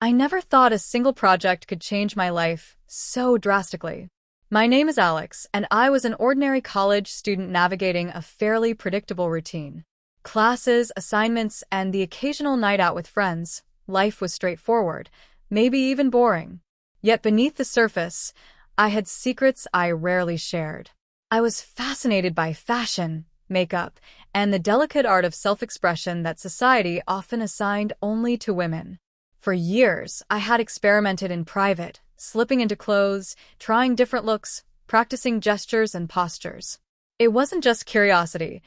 I never thought a single project could change my life so drastically. My name is Alex, and I was an ordinary college student navigating a fairly predictable routine. Classes, assignments, and the occasional night out with friends. Life was straightforward, maybe even boring. Yet beneath the surface, I had secrets I rarely shared. I was fascinated by fashion, makeup, and the delicate art of self-expression that society often assigned only to women. For years, I had experimented in private, slipping into clothes, trying different looks, practicing gestures and postures. It wasn't just curiosity.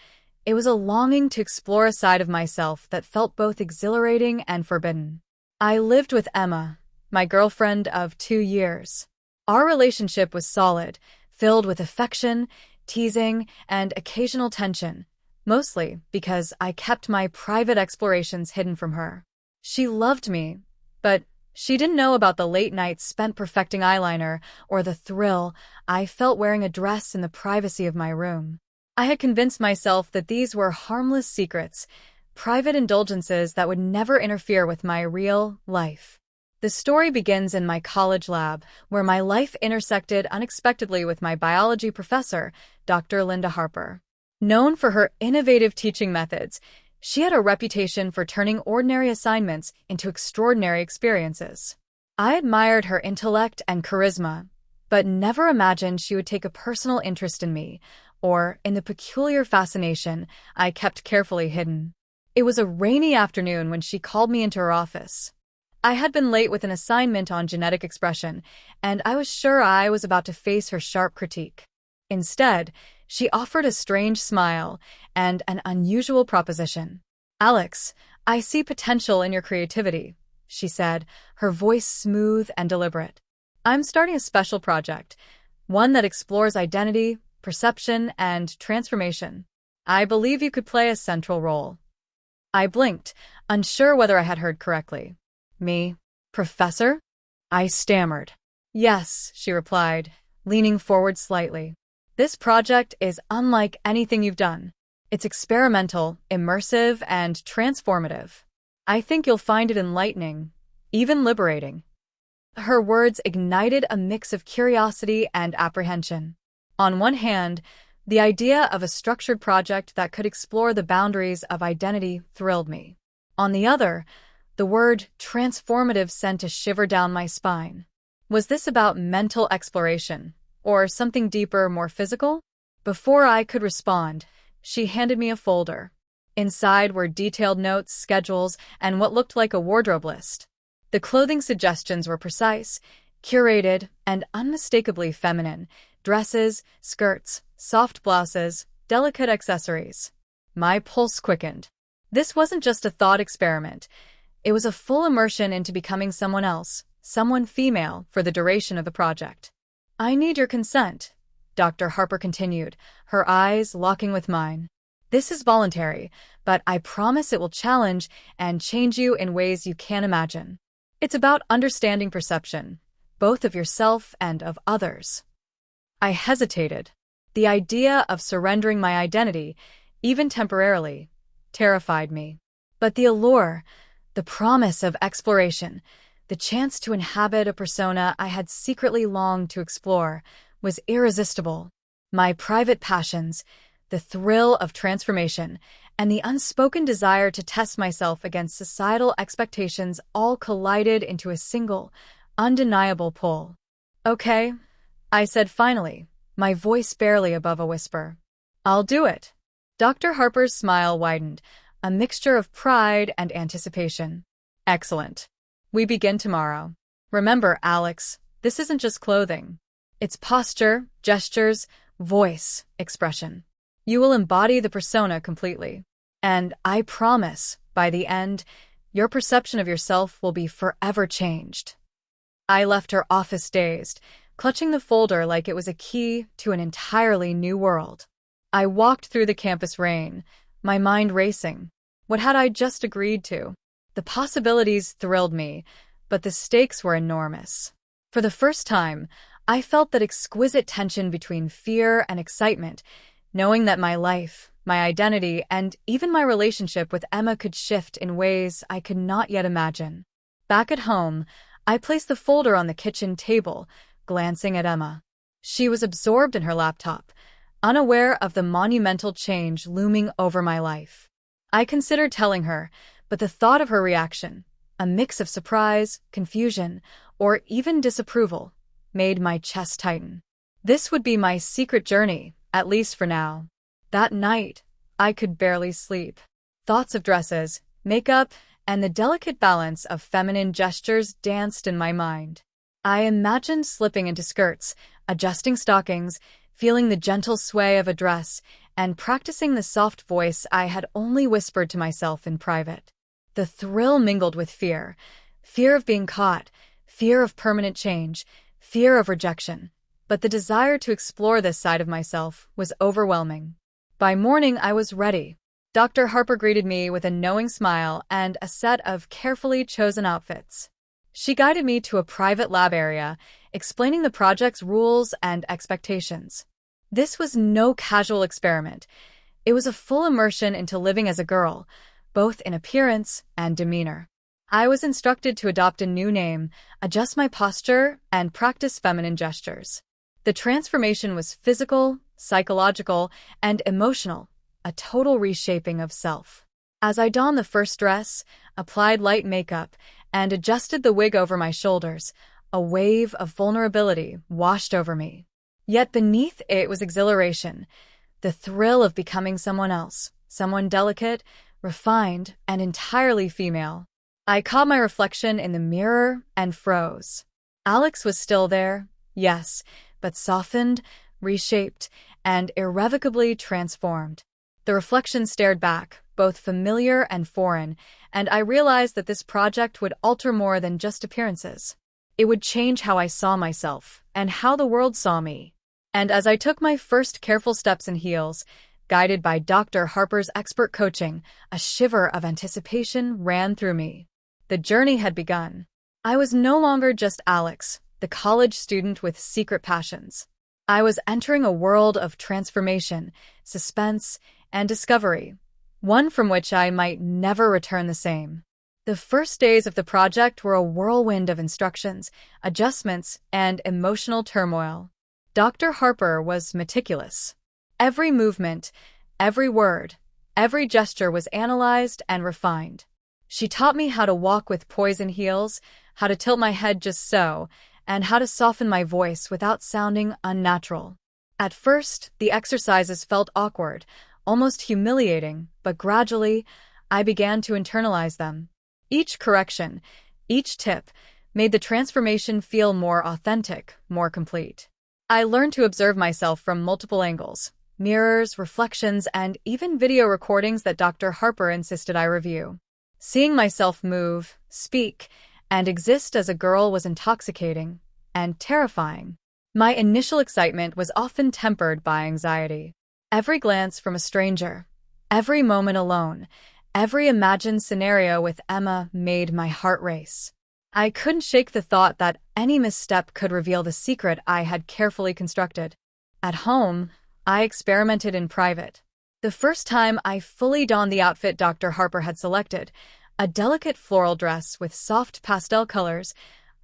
It was a longing to explore a side of myself that felt both exhilarating and forbidden. I lived with Emma, my girlfriend of 2 years. Our relationship was solid, filled with affection, teasing, and occasional tension, mostly because I kept my private explorations hidden from her. She loved me, but she didn't know about the late nights spent perfecting eyeliner or the thrill I felt wearing a dress in the privacy of my room. I had convinced myself that these were harmless secrets, private indulgences that would never interfere with my real life. The story begins in my college lab, where my life intersected unexpectedly with my biology professor, Dr. Linda Harper. Known for her innovative teaching methods, she had a reputation for turning ordinary assignments into extraordinary experiences. I admired her intellect and charisma, but never imagined she would take a personal interest in me, or in the peculiar fascination I kept carefully hidden. It was a rainy afternoon when she called me into her office. I had been late with an assignment on genetic expression, and I was sure I was about to face her sharp critique. Instead, she offered a strange smile and an unusual proposition. "Alex, I see potential in your creativity," she said, her voice smooth and deliberate. "I'm starting a special project, one that explores identity, perception, and transformation. I believe you could play a central role." I blinked, unsure whether I had heard correctly. "Me? Professor?" I stammered. "Yes," she replied, leaning forward slightly. "This project is unlike anything you've done. It's experimental, immersive, and transformative. I think you'll find it enlightening, even liberating." Her words ignited a mix of curiosity and apprehension. On one hand, the idea of a structured project that could explore the boundaries of identity thrilled me. On the other, the word transformative sent a shiver down my spine. Was this about mental exploration, or something deeper, more physical? Before I could respond, she handed me a folder. Inside were detailed notes, schedules, and what looked like a wardrobe list. The clothing suggestions were precise, curated, and unmistakably feminine: dresses, skirts, soft blouses, delicate accessories. My pulse quickened. This wasn't just a thought experiment. It was a full immersion into becoming someone else, someone female, for the duration of the project. "I need your consent," Dr. Harper continued, her eyes locking with mine. "This is voluntary, but I promise it will challenge and change you in ways you can't imagine. It's about understanding perception, both of yourself and of others." I hesitated. The idea of surrendering my identity, even temporarily, terrified me. But the allure, the promise of exploration, the chance to inhabit a persona I had secretly longed to explore, was irresistible. My private passions, the thrill of transformation, and the unspoken desire to test myself against societal expectations all collided into a single, undeniable pull. "Okay," I said finally, my voice barely above a whisper. "I'll do it." Dr. Harper's smile widened, a mixture of pride and anticipation. "Excellent. We begin tomorrow. Remember, Alex, this isn't just clothing. It's posture, gestures, voice, expression. You will embody the persona completely. And I promise, by the end, your perception of yourself will be forever changed." I left her office dazed, clutching the folder like it was a key to an entirely new world. I walked through the campus rain, my mind racing. What had I just agreed to? The possibilities thrilled me, but the stakes were enormous. For the first time, I felt that exquisite tension between fear and excitement, knowing that my life, my identity, and even my relationship with Emma could shift in ways I could not yet imagine. Back at home, I placed the folder on the kitchen table, glancing at Emma. She was absorbed in her laptop, unaware of the monumental change looming over my life. I considered telling her, but the thought of her reaction, a mix of surprise, confusion, or even disapproval, made my chest tighten. This would be my secret journey, at least for now. That night, I could barely sleep. Thoughts of dresses, makeup, and the delicate balance of feminine gestures danced in my mind. I imagined slipping into skirts, adjusting stockings, feeling the gentle sway of a dress, and practicing the soft voice I had only whispered to myself in private. The thrill mingled with fear. Fear of being caught, fear of permanent change, fear of rejection. But the desire to explore this side of myself was overwhelming. By morning, I was ready. Dr. Harper greeted me with a knowing smile and a set of carefully chosen outfits. She guided me to a private lab area, explaining the project's rules and expectations. This was no casual experiment. It was a full immersion into living as a girl, both in appearance and demeanor. I was instructed to adopt a new name, adjust my posture, and practice feminine gestures. The transformation was physical, psychological, and emotional, a total reshaping of self. As I donned the first dress, applied light makeup, and adjusted the wig over my shoulders, a wave of vulnerability washed over me. Yet beneath it was exhilaration, the thrill of becoming someone else, someone delicate, refined, and entirely female. I caught my reflection in the mirror and froze. Alex was still there, yes, but softened, reshaped, and irrevocably transformed. The reflection stared back, both familiar and foreign, and I realized that this project would alter more than just appearances. It would change how I saw myself, and how the world saw me. And as I took my first careful steps in heels, guided by Dr. Harper's expert coaching, a shiver of anticipation ran through me. The journey had begun. I was no longer just Alex, the college student with secret passions. I was entering a world of transformation, suspense, and discovery, one from which I might never return the same. The first days of the project were a whirlwind of instructions, adjustments, and emotional turmoil. Dr. Harper was meticulous. Every movement, every word, every gesture was analyzed and refined. She taught me how to walk with poise in heels, how to tilt my head just so, and how to soften my voice without sounding unnatural. At first, the exercises felt awkward, almost humiliating, but gradually, I began to internalize them. Each correction, each tip, made the transformation feel more authentic, more complete. I learned to observe myself from multiple angles, mirrors, reflections, and even video recordings that Dr. Harper insisted I review. Seeing myself move, speak, and exist as a girl was intoxicating and terrifying. My initial excitement was often tempered by anxiety. Every glance from a stranger, every moment alone, every imagined scenario with Emma made my heart race. I couldn't shake the thought that any misstep could reveal the secret I had carefully constructed. At home, I experimented in private. The first time I fully donned the outfit Dr. Harper had selected, a delicate floral dress with soft pastel colors,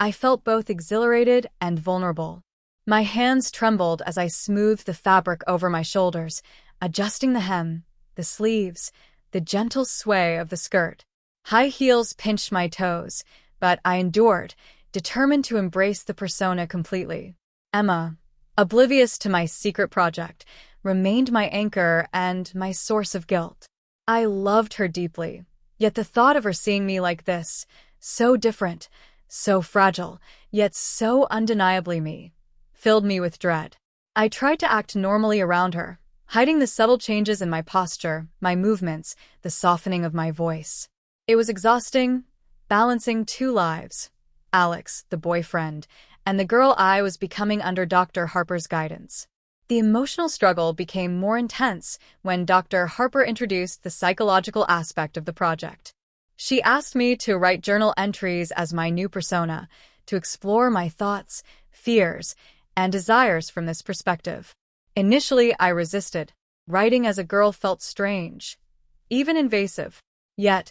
I felt both exhilarated and vulnerable. My hands trembled as I smoothed the fabric over my shoulders, adjusting the hem, the sleeves, the gentle sway of the skirt. High heels pinched my toes, but I endured, determined to embrace the persona completely. Emma, oblivious to my secret project, remained my anchor and my source of guilt. I loved her deeply, yet the thought of her seeing me like this, so different, so fragile, yet so undeniably me, filled me with dread. I tried to act normally around her, hiding the subtle changes in my posture, my movements, the softening of my voice. It was exhausting, balancing two lives, Alex, the boyfriend, and the girl I was becoming under Dr. Harper's guidance. The emotional struggle became more intense when Dr. Harper introduced the psychological aspect of the project. She asked me to write journal entries as my new persona, to explore my thoughts, fears, and desires from this perspective. Initially, I resisted. Writing as a girl felt strange, even invasive. Yet,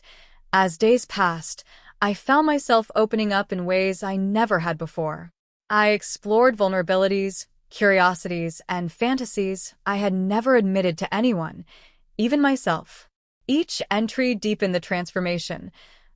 as days passed, I found myself opening up in ways I never had before. I explored vulnerabilities, curiosities, and fantasies I had never admitted to anyone, even myself. Each entry deepened the transformation,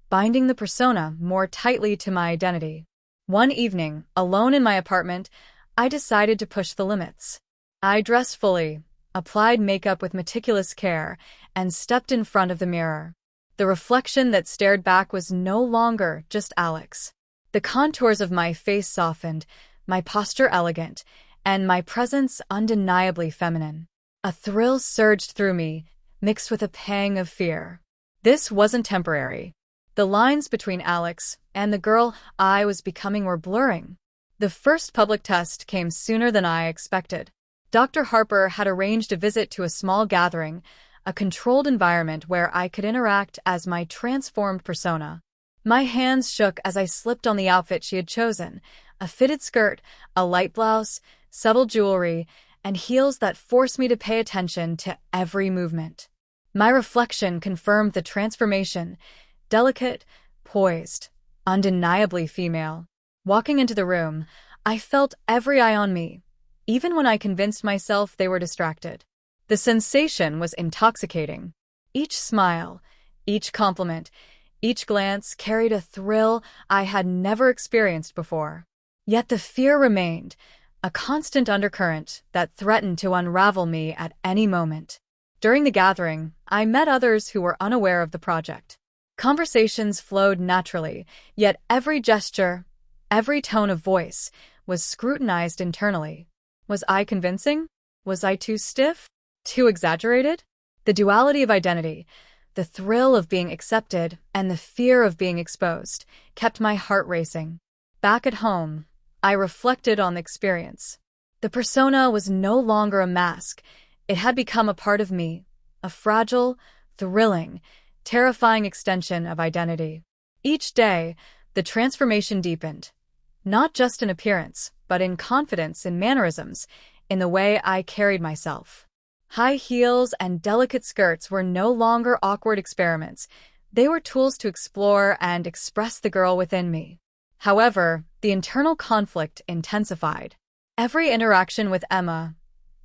binding the persona more tightly to my identity. One evening, alone in my apartment, I decided to push the limits. I dressed fully, applied makeup with meticulous care, and stepped in front of the mirror. The reflection that stared back was no longer just Alex. The contours of my face softened, my posture elegant, and my presence undeniably feminine. A thrill surged through me, mixed with a pang of fear. This wasn't temporary. The lines between Alex and the girl I was becoming were blurring. The first public test came sooner than I expected. Dr. Harper had arranged a visit to a small gathering, a controlled environment where I could interact as my transformed persona. My hands shook as I slipped on the outfit she had chosen, a fitted skirt, a light blouse, subtle jewelry, and heels that forced me to pay attention to every movement. My reflection confirmed the transformation, delicate, poised, undeniably female. Walking into the room, I felt every eye on me, even when I convinced myself they were distracted. The sensation was intoxicating. Each smile, each compliment, each glance carried a thrill I had never experienced before. Yet the fear remained, a constant undercurrent that threatened to unravel me at any moment. During the gathering, I met others who were unaware of the project. Conversations flowed naturally, yet every gesture, every tone of voice, was scrutinized internally. Was I convincing? Was I too stiff? Too exaggerated? The duality of identity, the thrill of being accepted, and the fear of being exposed, kept my heart racing. Back at home, I reflected on the experience. The persona was no longer a mask. It had become a part of me, a fragile, thrilling, terrifying extension of identity. Each day, the transformation deepened, not just in appearance, but in confidence, in mannerisms, in the way I carried myself. High heels and delicate skirts were no longer awkward experiments. They were tools to explore and express the girl within me. However, the internal conflict intensified. Every interaction with Emma,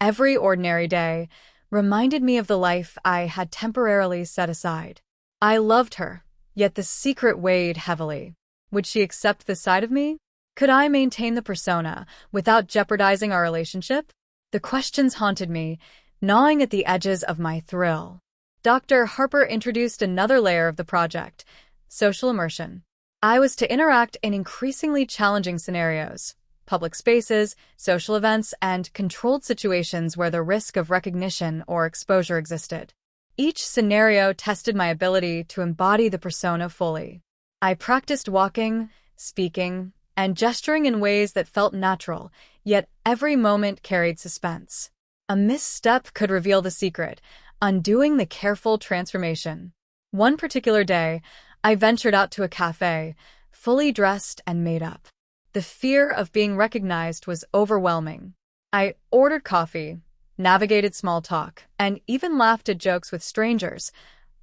every ordinary day, reminded me of the life I had temporarily set aside. I loved her, yet the secret weighed heavily. Would she accept this side of me? Could I maintain the persona without jeopardizing our relationship? The questions haunted me, gnawing at the edges of my thrill. Dr. Harper introduced another layer of the project: social immersion. I was to interact in increasingly challenging scenarios, public spaces, social events, and controlled situations where the risk of recognition or exposure existed. Each scenario tested my ability to embody the persona fully. I practiced walking, speaking, and gesturing in ways that felt natural, yet every moment carried suspense. A misstep could reveal the secret, undoing the careful transformation. One particular day, I ventured out to a cafe, fully dressed and made up. The fear of being recognized was overwhelming. I ordered coffee, navigated small talk, and even laughed at jokes with strangers,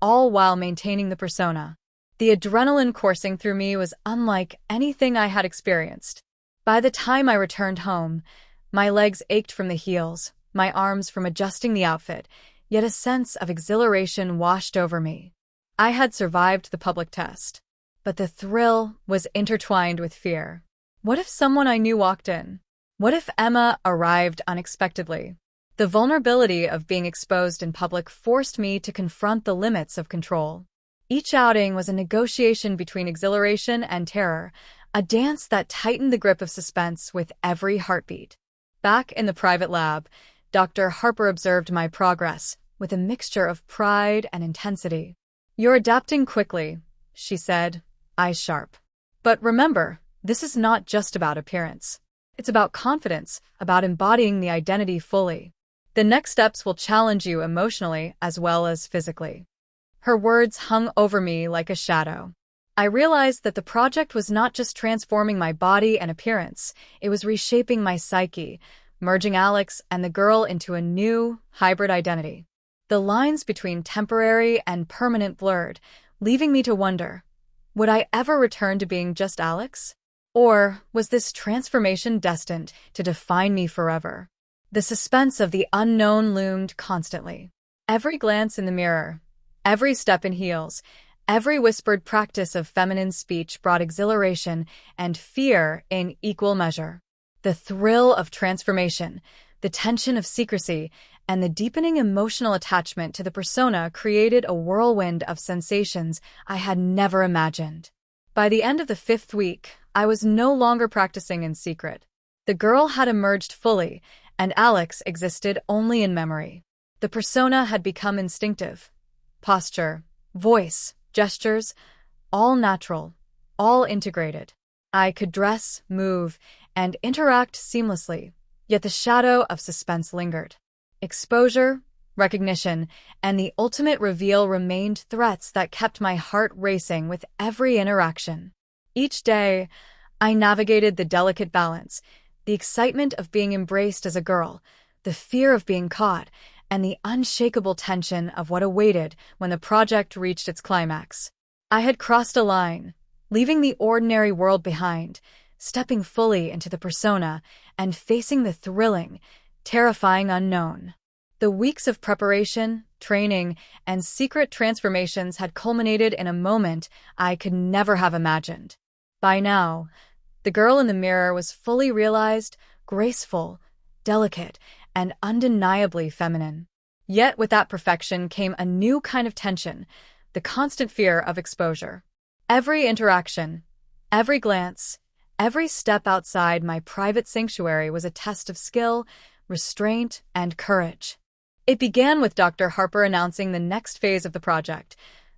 all while maintaining the persona. The adrenaline coursing through me was unlike anything I had experienced. By the time I returned home, my legs ached from the heels, my arms from adjusting the outfit, yet a sense of exhilaration washed over me. I had survived the public test, but the thrill was intertwined with fear. What if someone I knew walked in? What if Emma arrived unexpectedly? The vulnerability of being exposed in public forced me to confront the limits of control. Each outing was a negotiation between exhilaration and terror, a dance that tightened the grip of suspense with every heartbeat. Back in the private lab, Dr. Harper observed my progress with a mixture of pride and intensity. "You're adapting quickly," she said, eyes sharp. "But remember, this is not just about appearance. It's about confidence, about embodying the identity fully. The next steps will challenge you emotionally as well as physically." Her words hung over me like a shadow. I realized that the project was not just transforming my body and appearance, it was reshaping my psyche, merging Alex and the girl into a new, hybrid identity. The lines between temporary and permanent blurred, leaving me to wonder, Would I ever return to being just Alex? Or was this transformation destined to define me forever? The suspense of the unknown loomed constantly. Every glance in the mirror, every step in heels, every whispered practice of feminine speech brought exhilaration and fear in equal measure. The thrill of transformation, the tension of secrecy, and the deepening emotional attachment to the persona created a whirlwind of sensations I had never imagined. By the end of the 5th week, I was no longer practicing in secret. The girl had emerged fully, and Alex existed only in memory. The persona had become instinctive. Posture, voice, gestures, all natural, all integrated. I could dress, move, and interact seamlessly, yet the shadow of suspense lingered. Exposure, recognition, and the ultimate reveal remained threats that kept my heart racing with every interaction. Each day, I navigated the delicate balance, the excitement of being embraced as a girl, the fear of being caught, and the unshakable tension of what awaited when the project reached its climax. I had crossed a line, leaving the ordinary world behind, stepping fully into the persona and facing the thrilling, terrifying unknown. The weeks of preparation, training, and secret transformations had culminated in a moment I could never have imagined. By now, the girl in the mirror was fully realized, graceful, delicate, and undeniably feminine. Yet with that perfection came a new kind of tension, the constant fear of exposure. Every interaction, every glance, every step outside my private sanctuary was a test of skill, restraint, and courage. It began with Dr. Harper announcing the next phase of the project,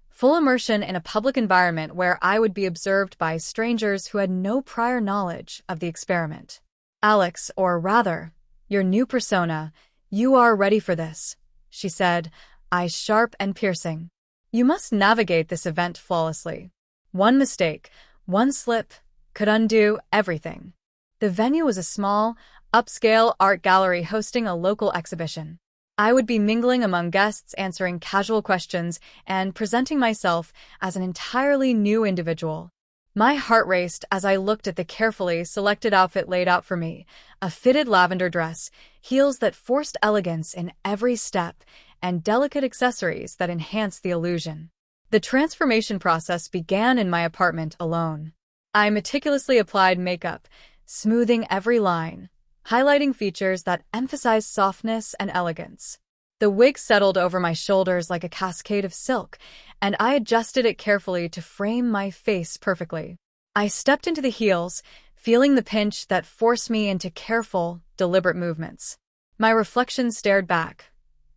full immersion in a public environment where I would be observed by strangers who had no prior knowledge of the experiment. Alex, or rather, your new persona, you are ready for this, she said, eyes sharp and piercing. You must navigate this event flawlessly. One mistake, one slip, could undo everything. The venue was a small, upscale art gallery hosting a local exhibition. I would be mingling among guests, answering casual questions, and presenting myself as an entirely new individual. My heart raced as I looked at the carefully selected outfit laid out for me, a fitted lavender dress, heels that forced elegance in every step, and delicate accessories that enhanced the illusion. The transformation process began in my apartment alone. I meticulously applied makeup, smoothing every line, highlighting features that emphasized softness and elegance. The wig settled over my shoulders like a cascade of silk, and I adjusted it carefully to frame my face perfectly. I stepped into the heels, feeling the pinch that forced me into careful, deliberate movements. My reflection stared back.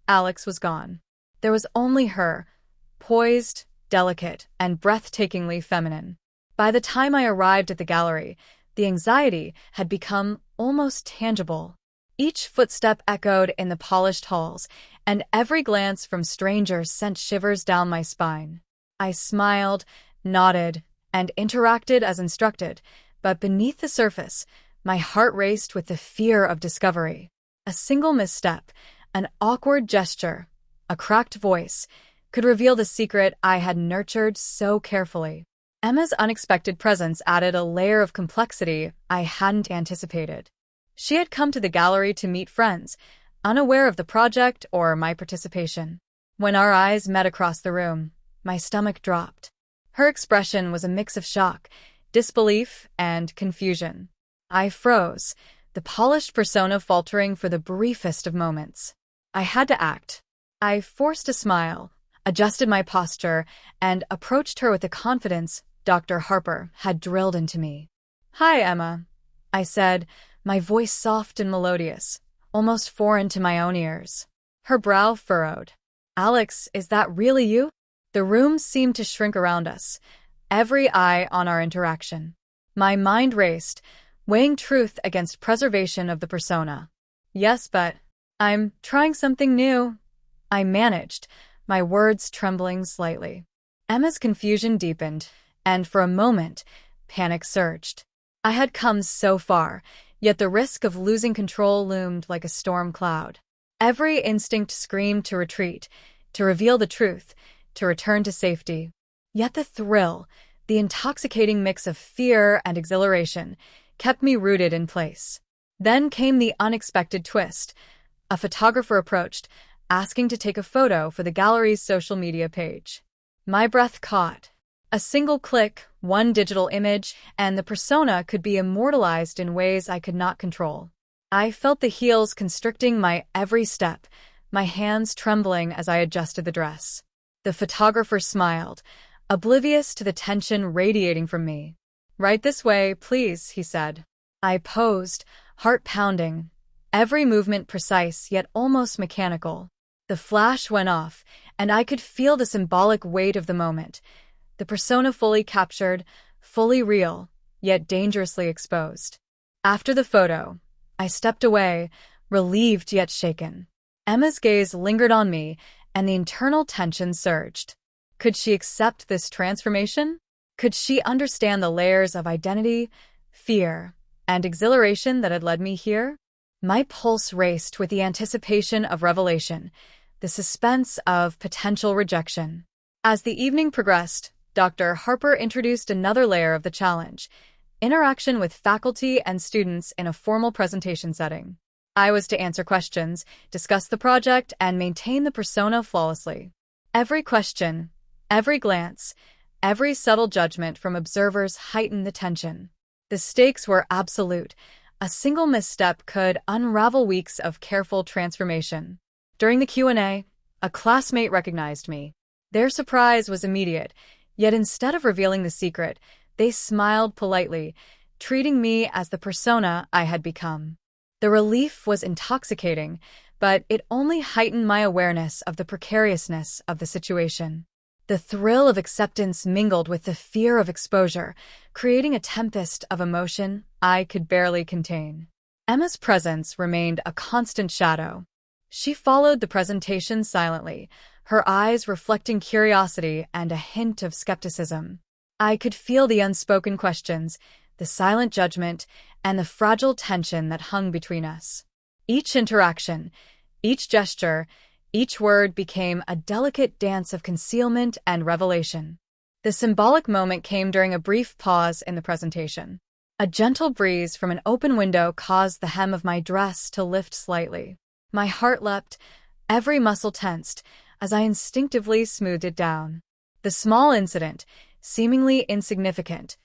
Alex was gone. There was only her, poised, delicate, and breathtakingly feminine. By the time I arrived at the gallery, the anxiety had become almost tangible. Each footstep echoed in the polished halls, and every glance from strangers sent shivers down my spine. I smiled, nodded, and interacted as instructed, but beneath the surface, my heart raced with the fear of discovery. A single misstep, an awkward gesture, a cracked voice, could reveal the secret I had nurtured so carefully. Emma's unexpected presence added a layer of complexity I hadn't anticipated. She had come to the gallery to meet friends, unaware of the project or my participation. When our eyes met across the room, my stomach dropped. Her expression was a mix of shock, disbelief, and confusion. I froze, the polished persona faltering for the briefest of moments. I had to act. I forced a smile, adjusted my posture, and approached her with the confidence Dr. Harper had drilled into me. "Hi, Emma," I said, my voice soft and melodious, almost foreign to my own ears. Her brow furrowed. "Alex, is that really you?" The room seemed to shrink around us, every eye on our interaction. My mind raced, weighing truth against preservation of the persona. "Yes, but I'm trying something new," I managed, my words trembling slightly. Emma's confusion deepened, and for a moment, panic surged. I had come so far, yet the risk of losing control loomed like a storm cloud. Every instinct screamed to retreat, to reveal the truth, to return to safety. Yet the thrill, The intoxicating mix of fear and exhilaration kept me rooted in place. Then came the unexpected twist. A photographer approached, asking to take a photo for the gallery's social media page. My breath caught. A single click, one digital image, and the persona could be immortalized in ways I could not control. I felt the heels constricting my every step, my hands trembling as I adjusted the dress. The photographer smiled, oblivious to the tension radiating from me. "Right this way, please," he said. I posed, heart pounding, every movement precise yet almost mechanical. The flash went off, and I could feel the symbolic weight of the moment. The persona fully captured, fully real, yet dangerously exposed. After the photo, I stepped away, relieved yet shaken. Emma's gaze lingered on me, and the internal tension surged. Could she accept this transformation? Could she understand the layers of identity, fear, and exhilaration that had led me here? My pulse raced with the anticipation of revelation, the suspense of potential rejection. As the evening progressed, Dr. Harper introduced another layer of the challenge: interaction with faculty and students in a formal presentation setting. I was to answer questions, discuss the project, and maintain the persona flawlessly. Every question, every glance, every subtle judgment from observers heightened the tension. The stakes were absolute. A single misstep could unravel weeks of careful transformation. During the Q&A, a classmate recognized me. Their surprise was immediate, yet instead of revealing the secret, they smiled politely, treating me as the persona I had become. The relief was intoxicating, but it only heightened my awareness of the precariousness of the situation. The thrill of acceptance mingled with the fear of exposure, creating a tempest of emotion I could barely contain. Emma's presence remained a constant shadow. She followed the presentation silently, her eyes reflecting curiosity and a hint of skepticism. I could feel the unspoken questions, the silent judgment, and the fragile tension that hung between us. Each interaction, each gesture, each word became a delicate dance of concealment and revelation. The symbolic moment came during a brief pause in the presentation. A gentle breeze from an open window caused the hem of my dress to lift slightly. My heart leapt, every muscle tensed, as I instinctively smoothed it down. The small incident, seemingly insignificant,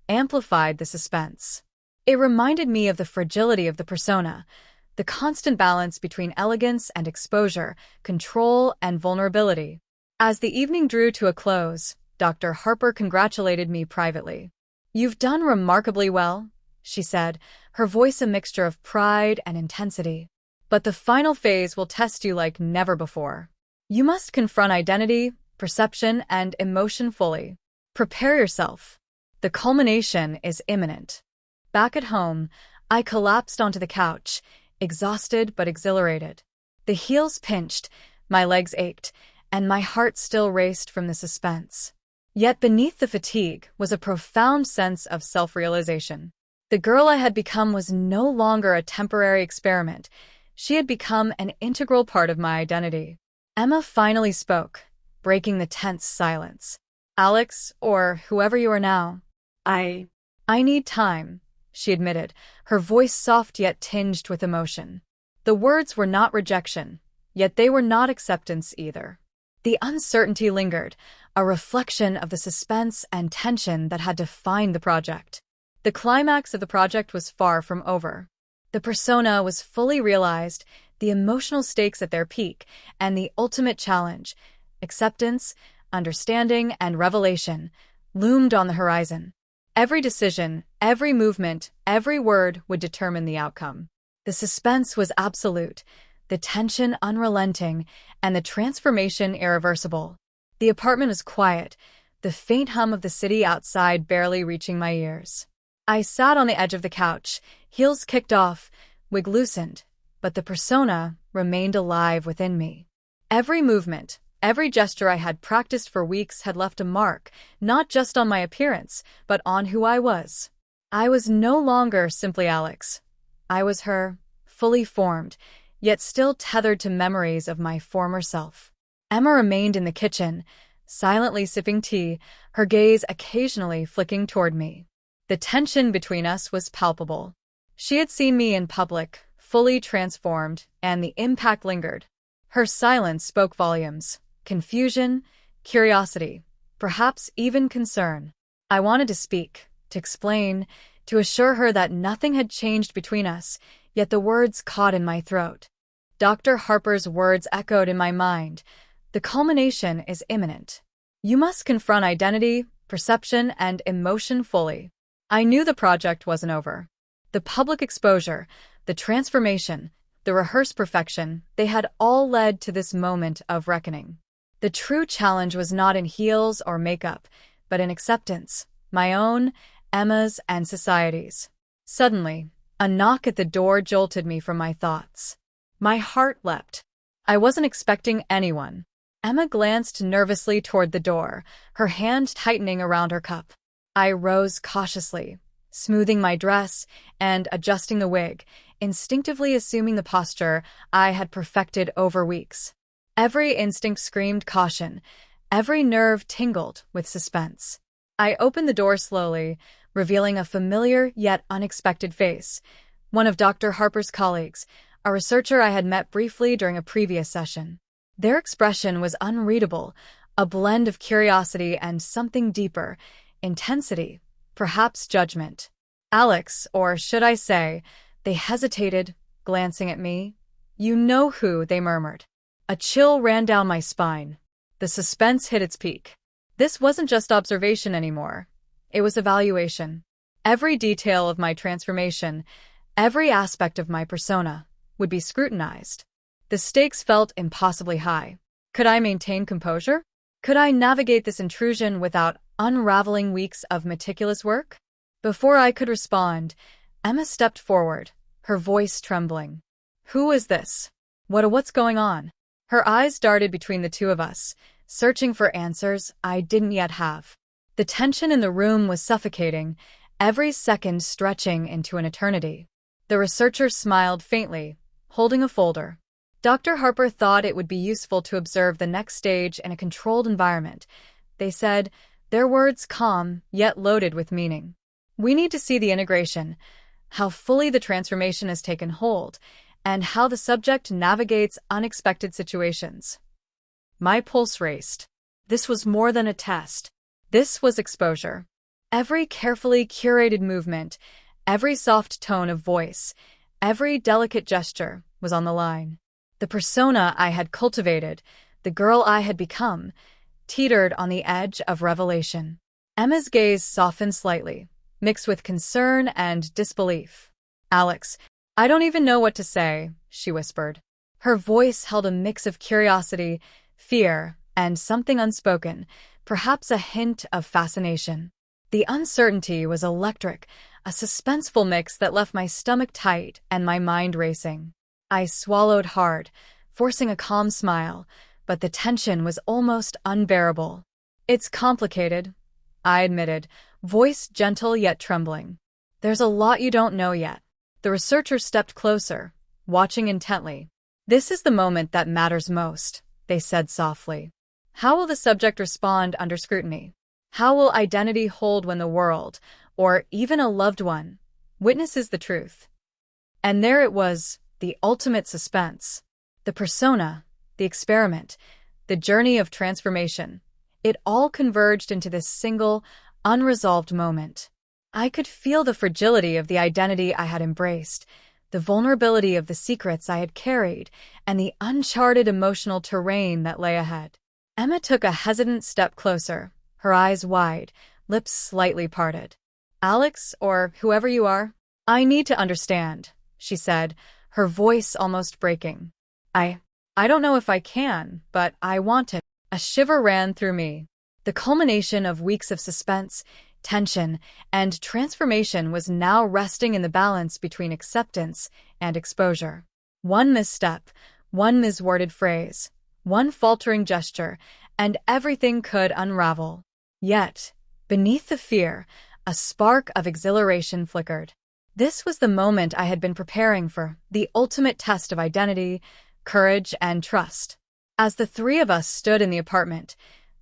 amplified the suspense. It reminded me of the fragility of the persona, the constant balance between elegance and exposure, control and vulnerability. As the evening drew to a close, Dr. Harper congratulated me privately. "You've done remarkably well," she said, her voice a mixture of pride and intensity. "But the final phase will test you like never before. You must confront identity, perception, and emotion fully. Prepare yourself. The culmination is imminent." Back at home, I collapsed onto the couch, exhausted but exhilarated. The heels pinched, my legs ached, and my heart still raced from the suspense. Yet beneath the fatigue was a profound sense of self-realization. The girl I had become was no longer a temporary experiment. She had become an integral part of my identity. Emma finally spoke, breaking the tense silence. "Alex, or whoever you are now, I need time," she admitted, her voice soft yet tinged with emotion. The words were not rejection, yet they were not acceptance either. The uncertainty lingered, a reflection of the suspense and tension that had defined the project. The climax of the project was far from over. The persona was fully realized, the emotional stakes at their peak, and the ultimate challenge, acceptance, understanding, and revelation, loomed on the horizon. Every decision, every movement, every word would determine the outcome. The suspense was absolute, the tension unrelenting, and the transformation irreversible. The apartment was quiet, the faint hum of the city outside barely reaching my ears. I sat on the edge of the couch, heels kicked off, wig loosened, but the persona remained alive within me. Every movement, every gesture I had practiced for weeks had left a mark, not just on my appearance, but on who I was. I was no longer simply Alex. I was her, fully formed, yet still tethered to memories of my former self. Emma remained in the kitchen, silently sipping tea, her gaze occasionally flicking toward me. The tension between us was palpable. She had seen me in public, fully transformed, and the impact lingered. Her silence spoke volumes: confusion, curiosity, perhaps even concern. I wanted to speak, to explain, to assure her that nothing had changed between us, yet the words caught in my throat. Dr. Harper's words echoed in my mind. The culmination is imminent. You must confront identity, perception, and emotion fully. I knew the project wasn't over. The public exposure, the transformation, the rehearsed perfection, they had all led to this moment of reckoning. The true challenge was not in heels or makeup, but in acceptance, my own, Emma's, and society's. Suddenly, a knock at the door jolted me from my thoughts. My heart leapt. I wasn't expecting anyone. Emma glanced nervously toward the door, her hand tightening around her cup. I rose cautiously, smoothing my dress and adjusting the wig, instinctively assuming the posture I had perfected over weeks. Every instinct screamed caution, every nerve tingled with suspense. I opened the door slowly, revealing a familiar yet unexpected face, one of Dr. Harper's colleagues, a researcher I had met briefly during a previous session. Their expression was unreadable, a blend of curiosity and something deeper, intensity, perhaps judgment. Alex, or should I say, they hesitated, glancing at me. You know who, they murmured. A chill ran down my spine. The suspense hit its peak. This wasn't just observation anymore. It was evaluation. Every detail of my transformation, every aspect of my persona, would be scrutinized. The stakes felt impossibly high. Could I maintain composure? Could I navigate this intrusion without unraveling weeks of meticulous work? Before I could respond, Emma stepped forward, her voice trembling. Who is this? What's going on? Her eyes darted between the two of us, searching for answers I didn't yet have. The tension in the room was suffocating, every second stretching into an eternity. The researcher smiled faintly, holding a folder. Dr. Harper thought it would be useful to observe the next stage in a controlled environment. They said, their words calm, yet loaded with meaning. We need to see the integration, how fully the transformation has taken hold, and how the subject navigates unexpected situations. My pulse raced. This was more than a test. This was exposure. Every carefully curated movement, every soft tone of voice, every delicate gesture was on the line. The persona I had cultivated, the girl I had become, teetered on the edge of revelation. Emma's gaze softened slightly, mixed with concern and disbelief. Alex, I don't even know what to say, she whispered. Her voice held a mix of curiosity, fear, and something unspoken, perhaps a hint of fascination. The uncertainty was electric, a suspenseful mix that left my stomach tight and my mind racing. I swallowed hard, forcing a calm smile, but the tension was almost unbearable. It's complicated, I admitted, voice gentle yet trembling. There's a lot you don't know yet. The researcher stepped closer, watching intently. This is the moment that matters most, they said softly. How will the subject respond under scrutiny? How will identity hold when the world, or even a loved one, witnesses the truth? And there it was, the ultimate suspense. The persona, the experiment, the journey of transformation. It all converged into this single, unresolved moment. I could feel the fragility of the identity I had embraced, the vulnerability of the secrets I had carried, and the uncharted emotional terrain that lay ahead. Emma took a hesitant step closer, her eyes wide, lips slightly parted. Alex, or whoever you are, I need to understand, she said, her voice almost breaking. I don't know if I can, but I want to. A shiver ran through me. The culmination of weeks of suspense, tension, and transformation was now resting in the balance between acceptance and exposure. One misstep, one misworded phrase, one faltering gesture, and everything could unravel. Yet, beneath the fear, a spark of exhilaration flickered. This was the moment I had been preparing for, the ultimate test of identity, courage, and trust. As the three of us stood in the apartment,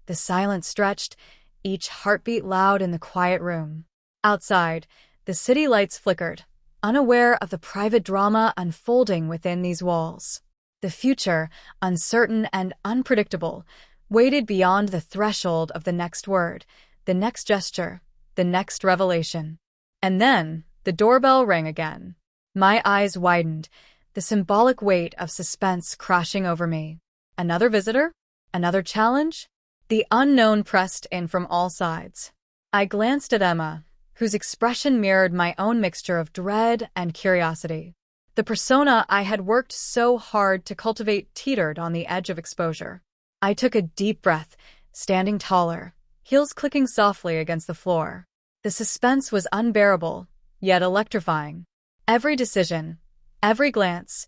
The silence stretched, each heartbeat loud in the quiet room. Outside, the city lights flickered, unaware of the private drama unfolding within these walls. The future, uncertain and unpredictable, waited beyond the threshold of the next word, the next gesture, the next revelation. And then, the doorbell rang again. My eyes widened, the symbolic weight of suspense crashing over me. Another visitor? Another challenge? The unknown pressed in from all sides. I glanced at Emma, whose expression mirrored my own mixture of dread and curiosity. The persona I had worked so hard to cultivate teetered on the edge of exposure. I took a deep breath, standing taller, heels clicking softly against the floor. The suspense was unbearable, yet electrifying. Every decision, every glance,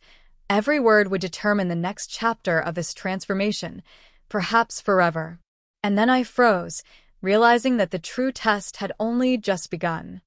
every word would determine the next chapter of this transformation, perhaps forever. And then I froze, realizing that the true test had only just begun.